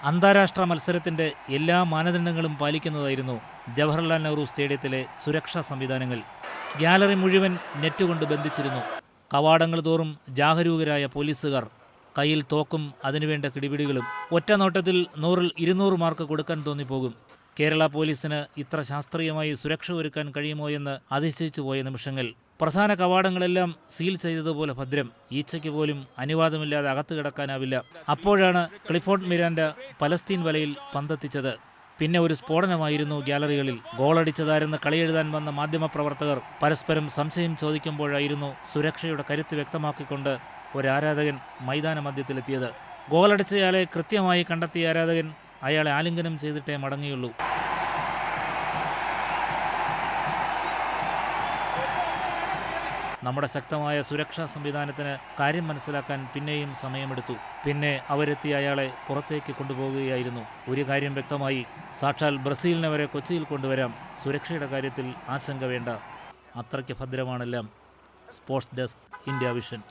അന്താരാഷ്ട്ര മത്സരത്തിന്റെ എല്ലാ മാനദണ്ഡങ്ങളും പാലിക്കുന്നതായിരുന്നു ജവഹർലാൽ നെഹ്റു സ്റ്റേഡിയത്തിലെ സുരക്ഷാ സംവിധാനങ്ങൾ. ഗ്യാലറി മുഴുവൻ നെറ്റുകൊണ്ട് ബന്ധിച്ചിരുന്നു. കവാടങ്ങൾ തോറും ജാഗരൂകരായ പോലീസുകാർ, കയ്യിൽ തോക്കും അതിനുവേണ്ട കിടിപിടികളും. ഒറ്റ നോട്ടത്തിൽ 100-ൽ 200 മാർക്ക് കൊടുക്കാൻ തോന്നിപ്പോകും. കേരള പോലീസിന് ഇത്ര ശാസ്ത്രീയമായി സുരക്ഷ ഒരുക്കാൻ കഴിയുമോ എന്ന് അതിശയിച്ചു പോയ നിമിഷങ്ങൾ. പ്രധാന കവാടങ്ങളെല്ലാം സീൽ ചെയ്തതുപോലെ ഭദ്രം. ഈച്ചയ്ക്ക് പോലും അനുവാദമില്ലാതെ അകത്ത് കിടക്കാനാവില്ല. അപ്പോഴാണ് ക്ലിഫോർഡ് മിരാൻഡ പലസ്തീൻ വലയിൽ പന്തെത്തിച്ചത്. പിന്നെ ഒരു സ്ഫോടനമായിരുന്നു ഗ്യാലറികളിൽ. ഗോളടിച്ചതാരെന്ന് കളിയെഴുതാൻ വന്ന മാധ്യമപ്രവർത്തകർ പരസ്പരം സംശയം ചോദിക്കുമ്പോഴായിരുന്നു സുരക്ഷയുടെ കരുത്ത് വ്യക്തമാക്കിക്കൊണ്ട് ഒരാരാധകൻ മൈതാന മധ്യത്തിലെത്തിയത്. ഗോളടിച്ചയാളെ കൃത്യമായി കണ്ടെത്തിയ ആരാധകൻ അയാളെ ആലിംഗനം ചെയ്തിട്ടേ മടങ്ങിയുള്ളൂ. നമ്മുടെ ശക്തമായ സുരക്ഷാ സംവിധാനത്തിന് കാര്യം മനസ്സിലാക്കാൻ പിന്നെയും സമയമെടുത്തു. പിന്നെ അവരെത്തി അയാളെ പുറത്തേക്ക് കൊണ്ടുപോകുകയായിരുന്നു. ഒരു കാര്യം വ്യക്തമായി, സാക്ഷാൽ ബ്രസീലിനെ വരെ കൊച്ചിയിൽ കൊണ്ടുവരാം. സുരക്ഷയുടെ കാര്യത്തിൽ ആശങ്ക വേണ്ട. അത്രയ്ക്ക് ഭദ്രമാണെല്ലാം. Sports desk, India vision.